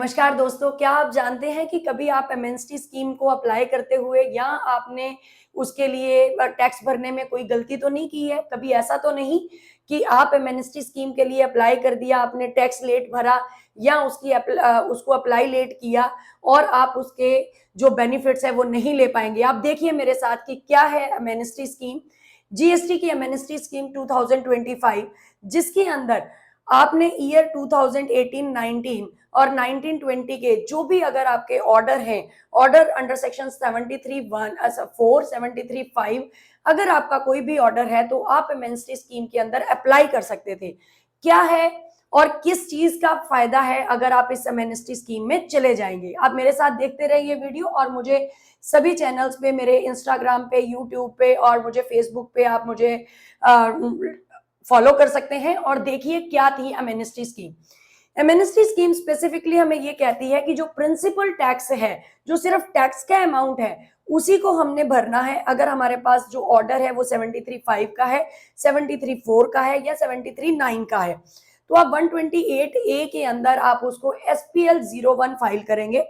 नमस्कार दोस्तों, क्या आप जानते हैं कि कभी आप एमएनएसटी स्कीम को अप्लाई करते हुए या आपने उसके लिए टैक्स भरने में कोई गलती तो नहीं की है? कभी ऐसा तो नहीं कि आप एमएनएसटी स्कीम के लिए अप्लाई कर दिया, आपने टैक्स लेट भरा या उसको अप्लाई लेट किया और आप उसके जो बेनिफिट्स हैं वो नहीं ले पाएँगे। आप देखिए मेरे साथ कि क्या है एमएनएसटी स्कीम। जीएसटी की एमएनएसटी स्कीम 2025 जिसके अंदर आपने ईयर 2018-19 और 19-20 के जो भी अगर आपके ऑर्डर हैं, ऑर्डर अंडर सेक्शन 73(1) 4, 73(5) अगर आपका कोई भी ऑर्डर है तो आप एमएनएसटी स्कीम के अंदर अप्लाई कर सकते थे। क्या है और किस चीज का फायदा है अगर आप इस एमएनएसटी स्कीम में चले जाएंगे? आप मेरे साथ देखते रहिए वीडियो और मुझे सभी चैनल्स पे, मेरे इंस्टाग्राम पे, यूट्यूब पे और मुझे फेसबुक पे आप मुझे फॉलो कर सकते हैं और देखिए क्या थी MNST scheme. MNST scheme specifically हमें ये कहती है कि जो प्रिंसिपल टैक्स है, जो सिर्फ टैक्स का अमाउंट है, उसी को हमने भरना है अगर हमारे पास जो ऑर्डर है वो 73(5) का है, 73(4) का है या 73(9) का है। तो आप 128A के अंदर आप उसको SPL 01 फाइल करेंगे,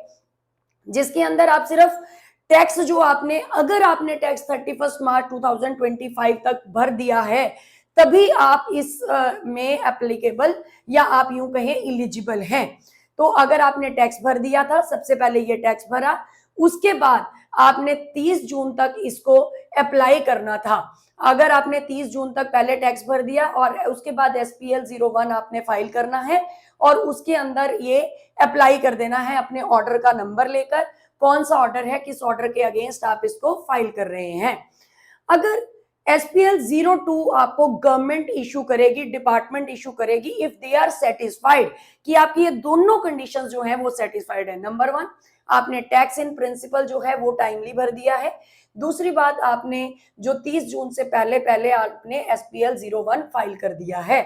जिसके अंदर आप सिर्फ टैक्स जो आपने, अगर आपने टैक्स 31 मार्च 2025 तक भर दिया है तभी आप इस में एप्लीकेबल या आप यूं कहें इलिजिबल हैं। तो अगर आपने टैक्स भर दिया था, सबसे पहले ये टैक्स भरा, उसके बाद आपने 30 जून तक इसको अप्लाई करना था। अगर आपने 30 जून तक पहले टैक्स भर दिया और उसके बाद SPL 01 आपने फाइल करना है और उसके अंदर ये अप्लाई कर देना है अपने ऑर्डर का नंबर लेकर, कौन सा ऑर्डर है, किस ऑर्डर के अगेंस्ट आप इसको फाइल कर रहे हैं। अगर SPL 02 आपको गवर्नमेंट इशू करेगी, डिपार्टमेंट इशू करेगी इफ दे आर सेटिस्फाइड कि आपकी ये दोनों कंडीशंस जो हैं वो सेटिस्फाइड है। नंबर 1, आपने टैक्स इन प्रिंसिपल जो है वो टाइमली भर दिया है। दूसरी बात, आपने जो 30 जून से पहले पहले आपने SPL 01 फाइल कर दिया है,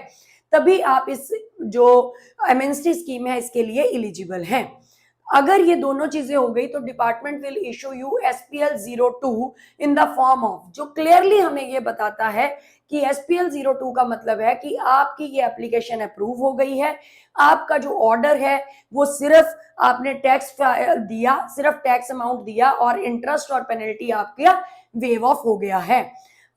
तभी आप इस जो एमएनएसटी स्कीम है इसके लिए एलिजिबल हैं। अगर ये दोनों चीजें हो गई तो department will issue you SPL 02 in the form of, जो क्लियरली हमें ये बताता है कि SPL 02 का मतलब है कि आपकी ये एप्लीकेशन अप्रूव हो गई है, आपका जो ऑर्डर है वो सिर्फ आपने टैक्स दिया, सिर्फ टैक्स अमाउंट दिया और इंटरेस्ट और पेनल्टी आपका वेव ऑफ हो गया है।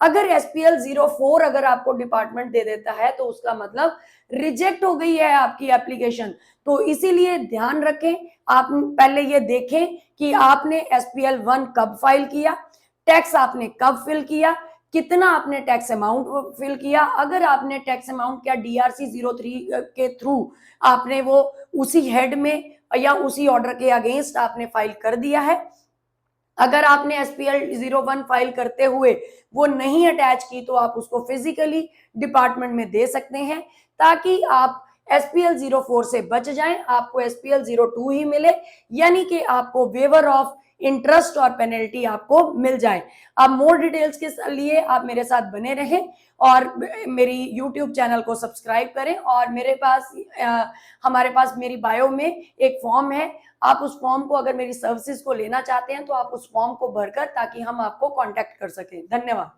अगर SPL 04 अगर आपको डिपार्टमेंट दे देता है तो उसका मतलब रिजेक्ट हो गई है आपकी एप्लीकेशन। तो इसीलिए ध्यान रखें, आप पहले ये देखें कि आपने SPL 1 कब फाइल किया, टैक्स आपने कब फिल किया, कितना आपने टैक्स अमाउंट फिल किया। अगर आपने टैक्स अमाउंट क्या DRC 03 के थ्रू आपने वो उसी हेड में या उसी ऑर्डर के अगेंस्ट आपने फाइल कर दिया है। अगर आपने SPL 01 फाइल करते हुए वो नहीं अटैच की तो आप उसको फिजिकली डिपार्टमेंट में दे सकते हैं ताकि आप SPL 04 से बच जाएं, आपको SPL 02 ही मिले, यानी कि आपको वेवर ऑफ इंटरेस्ट और पेनल्टी आपको मिल जाए। अब मोर डिटेल्स के लिए आप मेरे साथ बने रहें और मेरी यूट्यूब चैनल को सब्सक्राइब करें और हमारे पास मेरी बायो में एक फॉर्म है, आप उस फॉर्म को, अगर मेरी सर्विसेज को लेना चाहते हैं तो आप उस फॉर्म को भरकर ताकि हम आपको कांटेक्ट कर सकें। धन्यवाद।